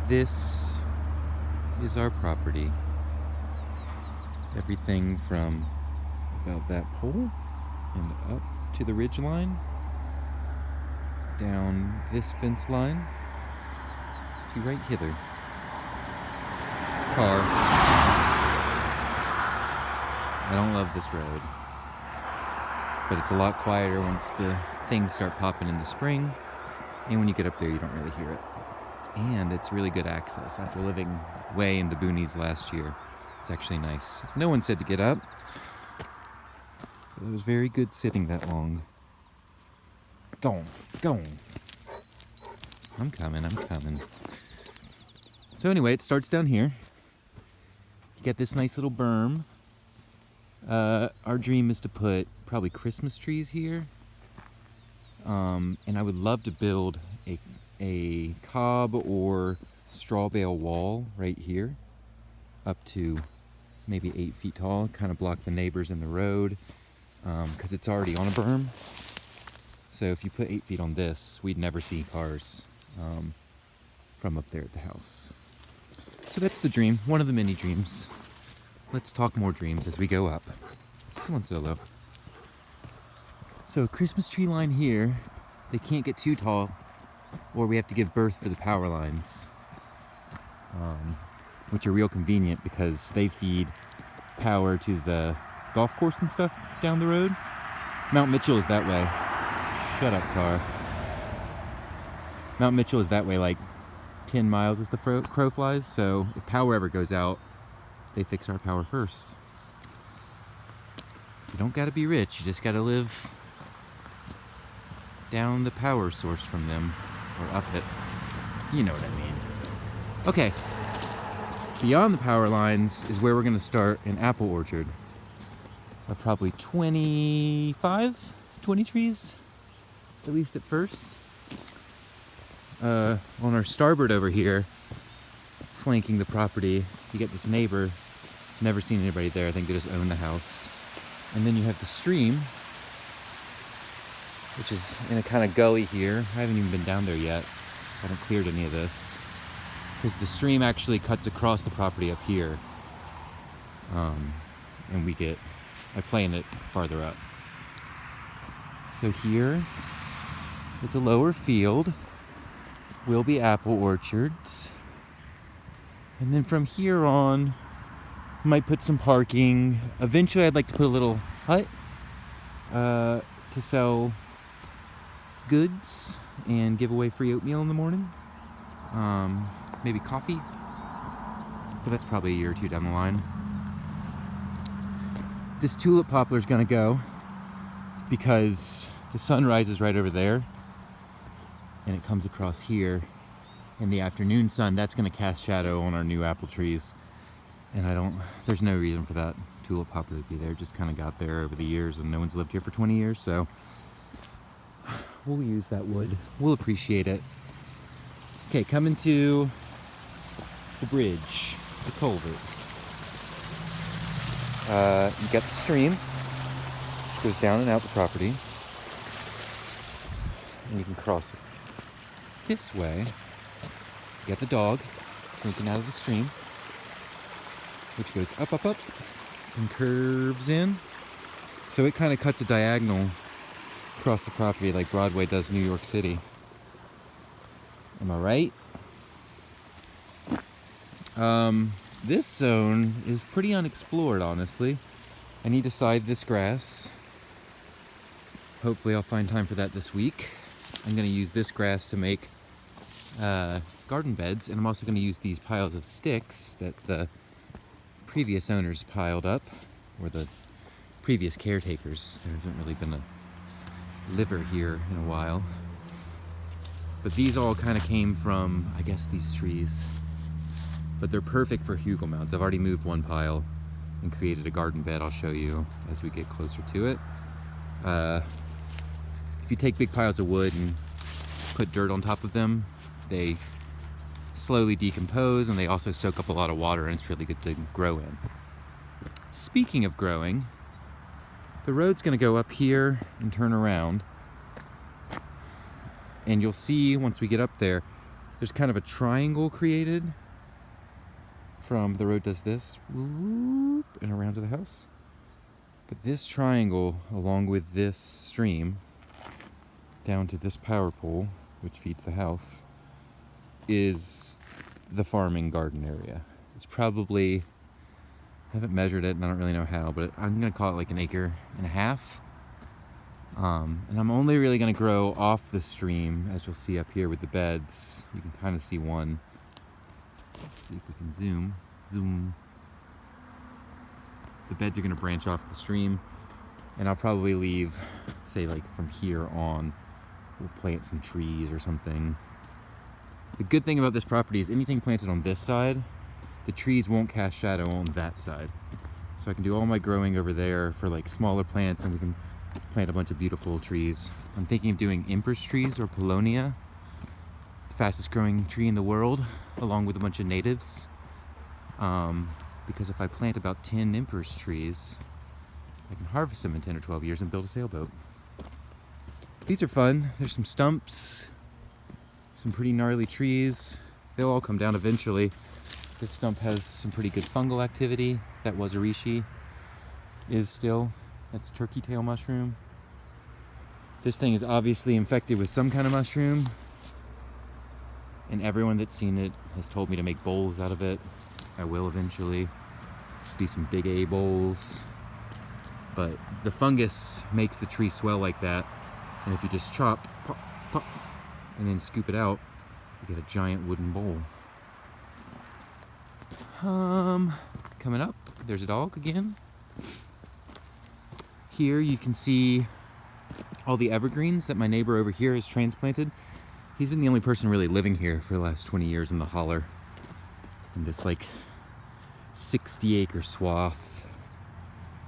This is our property. Everything from about that pole and up to the ridge line, down this fence line to right hither. Car. I don't love this road, but it's a lot quieter once the things start popping in the spring, and when you get up there you don't really hear it. And it's really good access. After living way in the boonies last year, it's actually nice. No one said to get up, but it was very good sitting that long. Go on. I'm coming. So anyway, it starts down here. You get this nice little berm. Our dream is to put probably Christmas trees here. And I would love to build a cob or straw bale wall right here, up to maybe 8 feet tall, kind of block the neighbors in the road, because it's already on a berm. So if you put 8 feet on this, we'd never see cars from up there at the house. So that's the dream, one of the many dreams. Let's talk more dreams as we go up. Come on, Solo. So Christmas tree line here, they can't get too tall or we have to give birth for the power lines, which are real convenient because they feed power to the golf course and stuff down the road. Mount Mitchell is that way. Shut up, car. Mount Mitchell is that way like 10 miles as the crow flies, so if power ever goes out, they fix our power first. You don't gotta be rich, you just gotta live down the power source from them, or up it. You know what I mean. Okay, beyond the power lines is where we're gonna start an apple orchard of probably 20 trees, at least at first. On our starboard over here, flanking the property, you get this neighbor. Never seen anybody there. I think they just own the house. And then you have the stream, which is in a kind of gully here. I haven't even been down there yet. I haven't cleared any of this. Because the stream actually cuts across the property up here. And I plan it farther up. So here is a lower field. Will be apple orchards. And then from here on, might put some parking. Eventually I'd like to put a little hut to sell goods and give away free oatmeal in the morning. Maybe coffee, but that's probably a year or two down the line. This tulip poplar is gonna go because the sun rises right over there and it comes across here in the afternoon sun. That's gonna cast shadow on our new apple trees. And there's no reason for that tulip poplar to be there. It just kind of got there over the years and no one's lived here for 20 years, so we'll use that wood. We'll appreciate it. Okay, coming to the bridge, the culvert. You got the stream, goes down and out the property, and you can cross it. This way, you got the dog drinking out of the stream, which goes up, and curves in. So it kind of cuts a diagonal across the property like Broadway does New York City. Am I right? This zone is pretty unexplored, honestly. I need to side this grass. Hopefully I'll find time for that this week. I'm gonna use this grass to make garden beds, and I'm also gonna use these piles of sticks that the previous owners piled up, or the previous caretakers. There hasn't really been a liver here in a while. But these all kind of came from, I guess, these trees. But they're perfect for hugel mounds. I've already moved one pile and created a garden bed. I'll show you as we get closer to it. If you take big piles of wood and put dirt on top of them, they slowly decompose and they also soak up a lot of water, and it's really good to grow in. Speaking of growing, the road's gonna go up here and turn around. And you'll see once we get up there, there's kind of a triangle created from the road does this, whoop, and around to the house. But this triangle, along with this stream, down to this power pole, which feeds the house, is the farming garden area. It's probably, I haven't measured it and I don't really know how, but I'm gonna call it like 1.5 acres. And I'm only really gonna grow off the stream, as you'll see up here with the beds. You can kind of see one. Let's see if we can zoom. The beds are gonna branch off the stream, and I'll probably leave, say like from here on, we'll plant some trees or something. The good thing about this property is anything planted on this side, the trees won't cast shadow on that side. So I can do all my growing over there for like smaller plants, and we can plant a bunch of beautiful trees. I'm thinking of doing empress trees or paulownia, the fastest growing tree in the world, along with a bunch of natives. Because if I plant about 10 empress trees, I can harvest them in 10 or 12 years and build a sailboat. These are fun. There's some stumps, some pretty gnarly trees. They'll all come down eventually. This stump has some pretty good fungal activity. That was reishi, is still. That's turkey tail mushroom. This thing is obviously infected with some kind of mushroom, and everyone that's seen it has told me to make bowls out of it. I will eventually. Be some big A bowls. But the fungus makes the tree swell like that, and if you just chop, pop, pop, and then scoop it out, you get a giant wooden bowl. Coming up, there's a dog again. Here you can see all the evergreens that my neighbor over here has transplanted. He's been the only person really living here for the last 20 years in the holler, in this like 60-acre swath,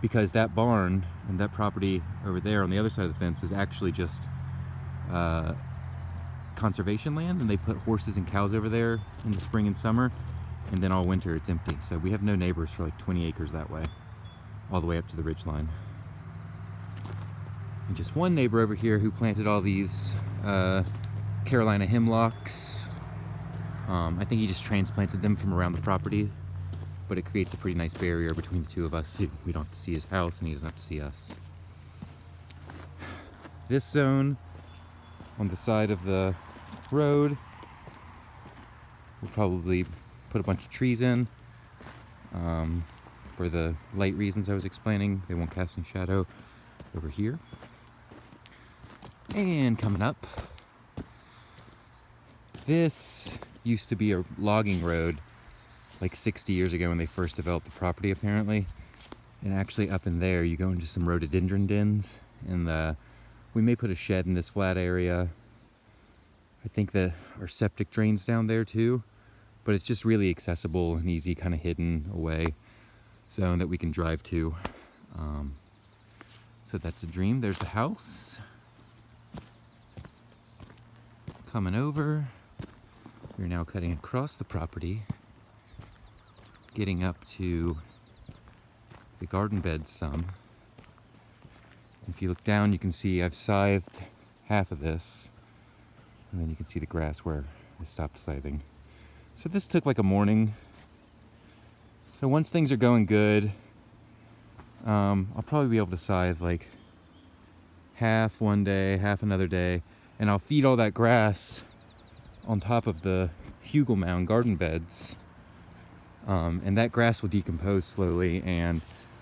because that barn and that property over there on the other side of the fence is actually just conservation land, and they put horses and cows over there in the spring and summer, and then all winter it's empty. So we have no neighbors for like 20 acres that way, all the way up to the ridge line. And just one neighbor over here who planted all these Carolina hemlocks. I think he just transplanted them from around the property, but it creates a pretty nice barrier between the two of us. So we don't have to see his house and he doesn't have to see us. This zone on the side of the road, we'll probably put a bunch of trees in for the light reasons I was explaining. They won't cast any shadow over here. And coming up, this used to be a logging road like 60 years ago when they first developed the property, apparently. And actually up in there you go into some rhododendron dens, and we may put a shed in this flat area. I think that our septic drains down there too, but it's just really accessible and easy, kind of hidden away zone that we can drive to. So that's a dream. There's the house. Coming over, we're now cutting across the property, getting up to the garden bed some. If you look down, you can see I've scythed half of this, and then you can see the grass where I stopped scything. So this took like a morning. So once things are going good, I'll probably be able to scythe like half one day, half another day, and I'll feed all that grass on top of the hugel mound garden beds. And that grass will decompose slowly and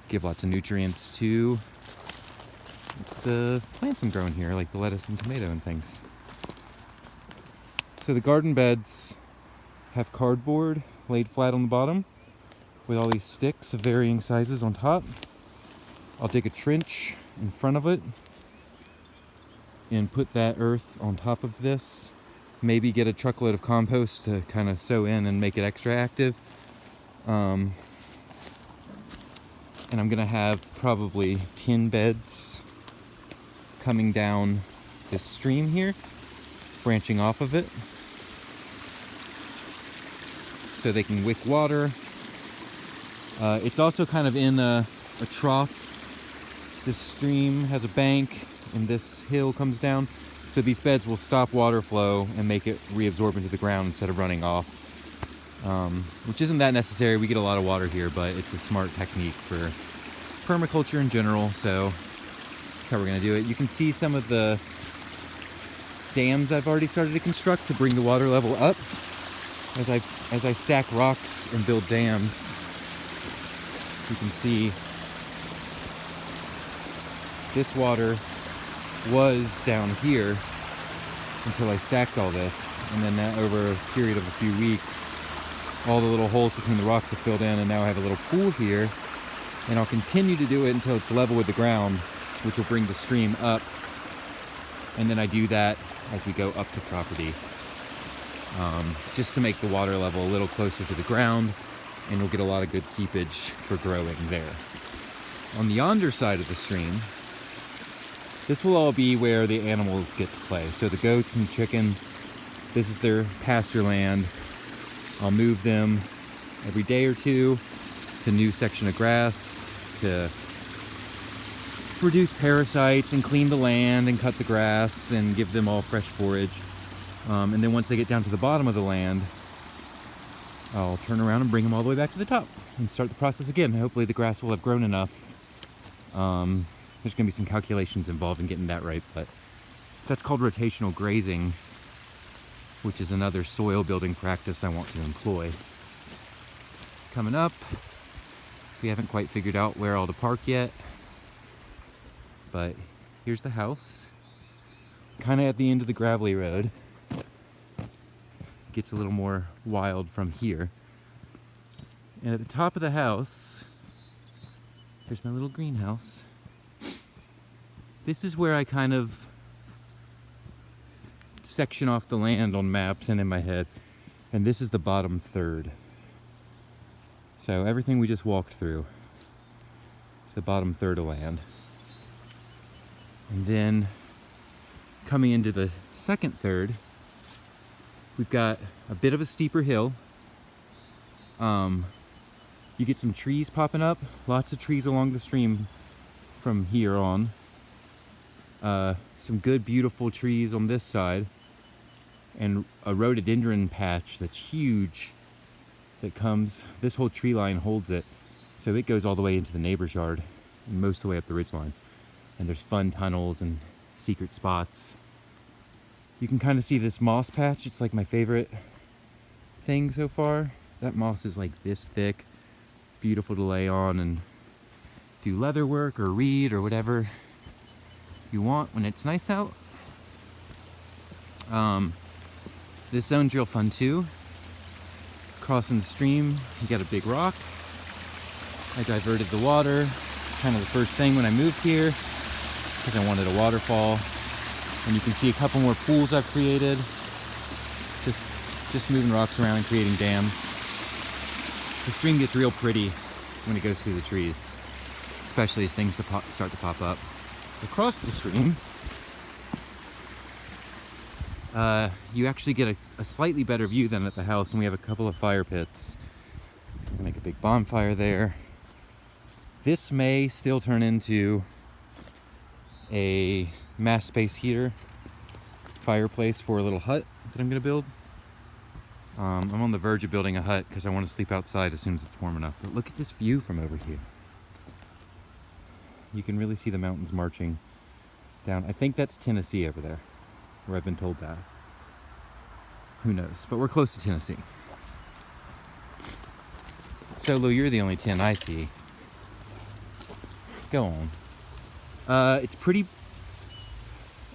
give lots of nutrients to the plants I'm growing here, like the lettuce and tomato and things. So the garden beds have cardboard laid flat on the bottom with all these sticks of varying sizes on top. I'll dig a trench in front of it and put that earth on top of this. Maybe get a truckload of compost to kind of sow in and make it extra active. And I'm gonna have probably 10 beds coming down this stream here, branching off of it, so they can wick water. It's also kind of in a trough. This stream has a bank and this hill comes down, So these beds will stop water flow and make it reabsorb into the ground instead of running off, which isn't that necessary. We get a lot of water here, but it's a smart technique for permaculture in general, so that's how we're gonna do it. You can see some of the dams I've already started to construct to bring the water level up. As I stack rocks and build dams, you can see this water was down here until I stacked all this, and then that over a period of a few weeks, all the little holes between the rocks have filled in, and now I have a little pool here, and I'll continue to do it until it's level with the ground, which will bring the stream up, and then I do that as we go up the property, just to make the water level a little closer to the ground, and you'll get a lot of good seepage for growing there. On the yonder side of the stream, this will all be where the animals get to play. So the goats and chickens, this is their pasture land. I'll move them every day or two to a new section of grass to reduce parasites and clean the land and cut the grass and give them all fresh forage. And then once they get down to the bottom of the land, I'll turn around and bring them all the way back to the top and start the process again. Hopefully the grass will have grown enough. There's going to be some calculations involved in getting that right, but that's called rotational grazing, which is another soil building practice I want to employ. Coming up, we haven't quite figured out where all to park yet, but here's the house, kind of at the end of the gravelly road. It gets a little more wild from here. And at the top of the house, there's my little greenhouse. This is where I kind of section off the land on maps and in my head. And this is the bottom third. So everything we just walked through is the bottom third of land. And then coming into the second third, we've got a bit of a steeper hill. You get some trees popping up, lots of trees along the stream from here on. Some good, beautiful trees on this side, and a rhododendron patch that's huge that comes, this whole tree line holds it, so it goes all the way into the neighbor's yard and most of the way up the ridgeline. And there's fun tunnels and secret spots. You can kind of see this moss patch. It's like my favorite thing so far. That moss is like this thick, beautiful to lay on and do leather work or read or whatever you want when it's nice out. This zone's real fun too. Crossing the stream, you got a big rock. I diverted the water, kind of the first thing when I moved here, because I wanted a waterfall. And you can see a couple more pools I've created. Just moving rocks around and creating dams. The stream gets real pretty when it goes through the trees, especially as things start to pop up. Across the stream, you actually get a slightly better view than at the house, and we have a couple of fire pits. Make a big bonfire there. This may still turn into a mass space heater fireplace for a little hut that I'm gonna build. I'm on the verge of building a hut because I want to sleep outside as soon as it's warm enough. But look at this view from over here. You can really see the mountains marching down. I think that's Tennessee over there, or I've been told that. Who knows? But we're close to Tennessee. Solo, you're the only 10 I see. Go on. It's pretty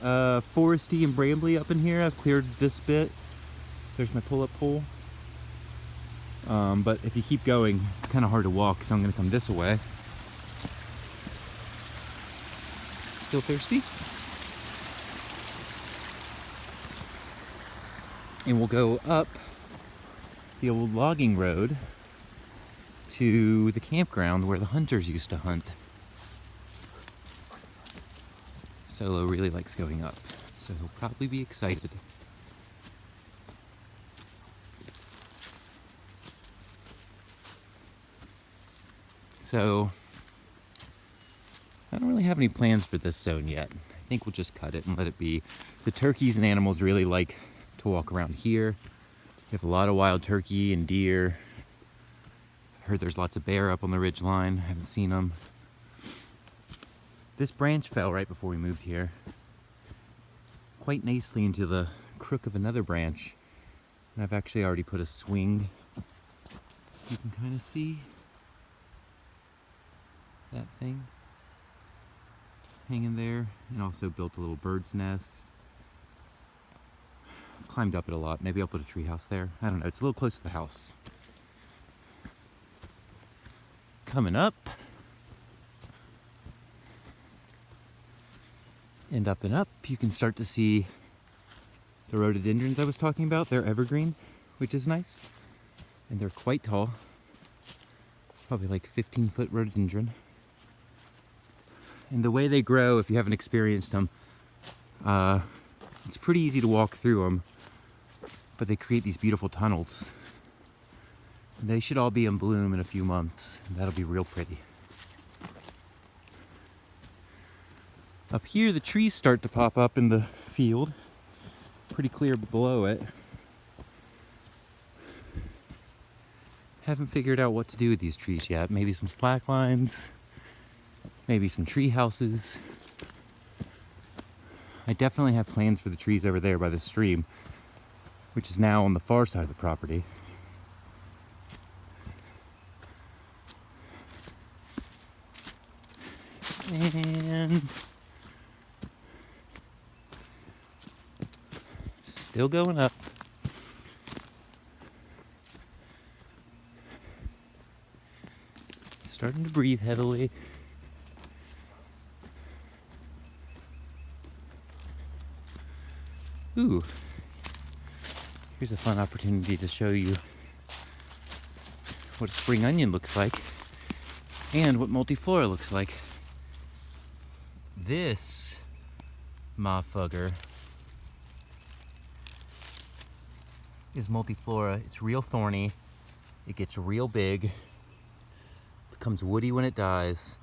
foresty and brambly up in here. I've cleared this bit. There's my pull-up pole. But if you keep going, it's kind of hard to walk, so I'm going to come this way. Still thirsty? And we'll go up the old logging road to the campground where the hunters used to hunt. Solo really likes going up, so he'll probably be excited. So, I don't really have any plans for this zone yet. I think we'll just cut it and let it be. The turkeys and animals really like to walk around here. We have a lot of wild turkey and deer. I heard there's lots of bear up on the ridge line. I haven't seen them. This branch fell right before we moved here, quite nicely into the crook of another branch. And I've actually already put a swing. You can kind of see that thing hanging there, and also built a little bird's nest. Climbed up it a lot. Maybe I'll put a tree house there. I don't know. It's a little close to the house. Coming up. And up, you can start to see the rhododendrons I was talking about. They're evergreen, which is nice. And they're quite tall. Probably like 15-foot rhododendron. And the way they grow, if you haven't experienced them, it's pretty easy to walk through them, but they create these beautiful tunnels. And they should all be in bloom in a few months. And that'll be real pretty. Up here, the trees start to pop up in the field. Pretty clear below it. Haven't figured out what to do with these trees yet. Maybe some slack lines, maybe some tree houses. I definitely have plans for the trees over there by the stream, which is now on the far side of the property. And still going up. Starting to breathe heavily. Ooh, here's a fun opportunity to show you what a spring onion looks like and what multiflora looks like. This motherfucker is multiflora. It's real thorny. It gets real big. Becomes woody when it dies.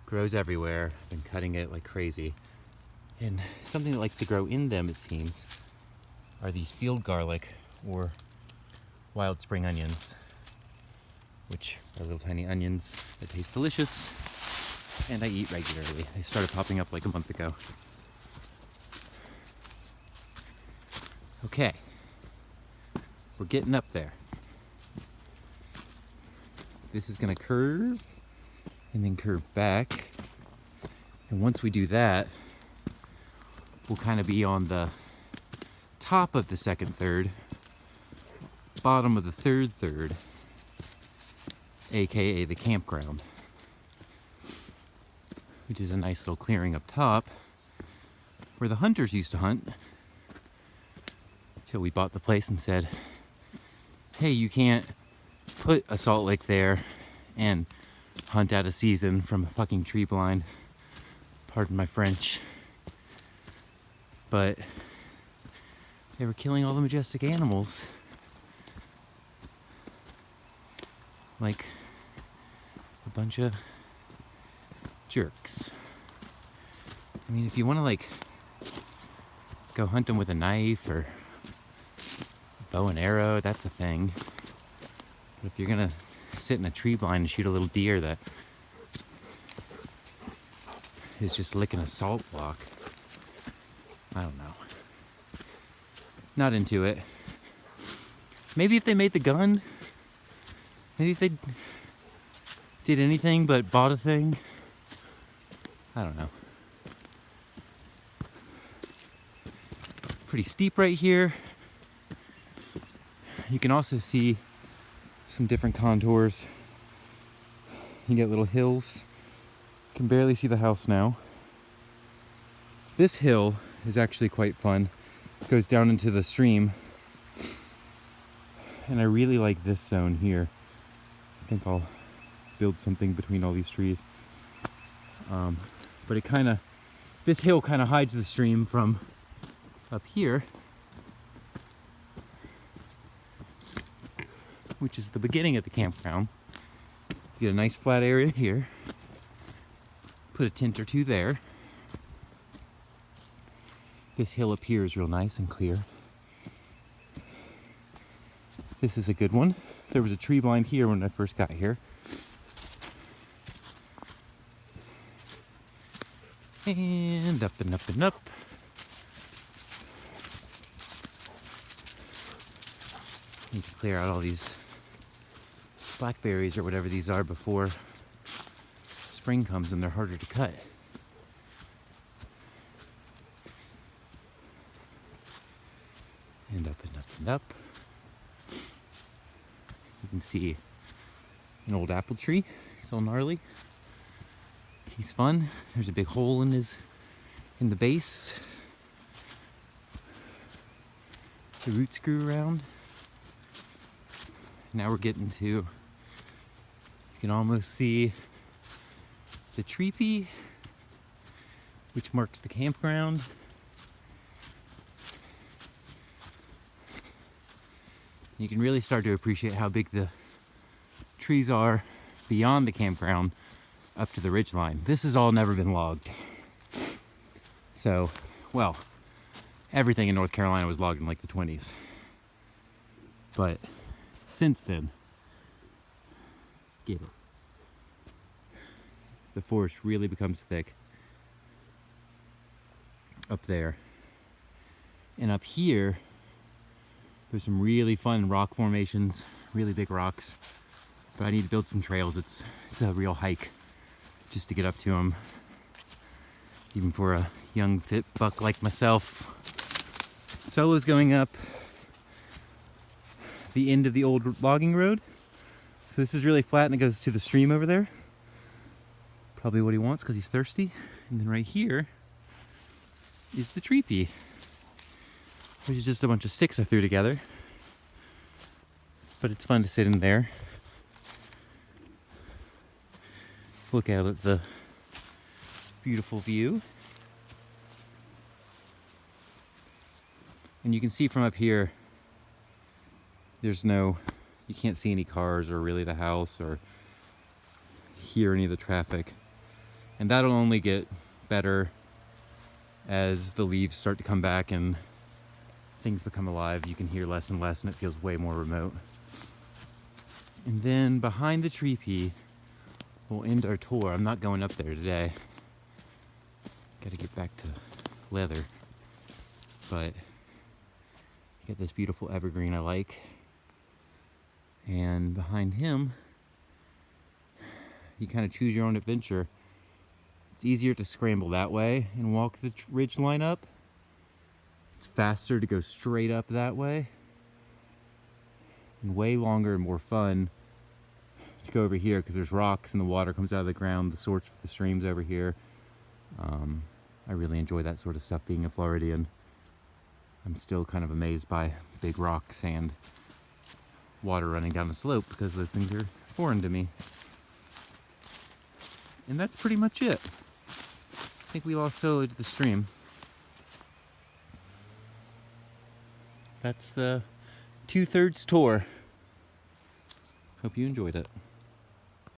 Grows everywhere. I've been cutting it like crazy. And something that likes to grow in them, it seems, are these field garlic or wild spring onions, which are little tiny onions that taste delicious and I eat regularly. They started popping up like a month ago. Okay, we're getting up there. This is gonna curve and then curve back. And once we do that, we'll kind of be on the top of the second third, bottom of the third third, aka the campground, which is a nice little clearing up top where the hunters used to hunt till we bought the place and said, hey, you can't put a salt lick there and hunt out of season from a fucking tree blind. Pardon my French. But they were killing all the majestic animals. Like a bunch of jerks. I mean, if you want to like go hunt them with a knife or bow and arrow, that's a thing. But if you're gonna sit in a tree blind and shoot a little deer that is just licking a salt block, I don't know. Not into it. Maybe if they made the gun, maybe if they did anything but bought a thing, I don't know. Pretty steep right here. You can also see some different contours. You get little hills. You can barely see the house now. This hill is actually quite fun. It goes down into the stream. And I really like this zone here. I think I'll build something between all these trees. But it kind of, this hill kind of hides the stream from up here, which is the beginning of the campground. You get a nice flat area here. Put a tent or two there. This hill up here is real nice and clear. This is a good one. There was a tree blind here when I first got here. And up and up and up. Need to clear out all these blackberries or whatever these are before spring comes and they're harder to cut. And up and up and up. You can see an old apple tree. It's all gnarly. He's fun. There's a big hole in the base. The roots grew around. Now we're getting to, you can almost see the teepee, which marks the campground. You can really start to appreciate how big the trees are beyond the campground up to the ridgeline. This has all never been logged. So, well, everything in North Carolina was logged in like the 20s. But since then, get it. The forest really becomes thick up there. And up here, there's some really fun rock formations, really big rocks. But I need to build some trails. It's a real hike just to get up to them. Even for a young fit buck like myself. Solo's going up the end of the old logging road. So this is really flat and it goes to the stream over there. Probably what he wants because he's thirsty. And then right here is the teepee, which is just a bunch of sticks I threw together. But it's fun to sit in there. Look out at the beautiful view. And you can see from up here, you can't see any cars or really the house or hear any of the traffic. And that'll only get better as the leaves start to come back and things become alive. You can hear less and less and it feels way more remote. And then behind the teepee, we'll end our tour. I'm not going up there today. Gotta get back to leather. But you get this beautiful evergreen I like. And behind him, you kind of choose your own adventure. It's easier to scramble that way and walk the ridge line up. It's faster to go straight up that way. And way longer and more fun to go over here because there's rocks and the water comes out of the ground. The source for the stream's over here. I really enjoy that sort of stuff being a Floridian. I'm still kind of amazed by big rocks and water running down the slope because those things are foreign to me. And that's pretty much it. I think we lost Solo to the stream. That's the 2/3 tour. Hope you enjoyed it.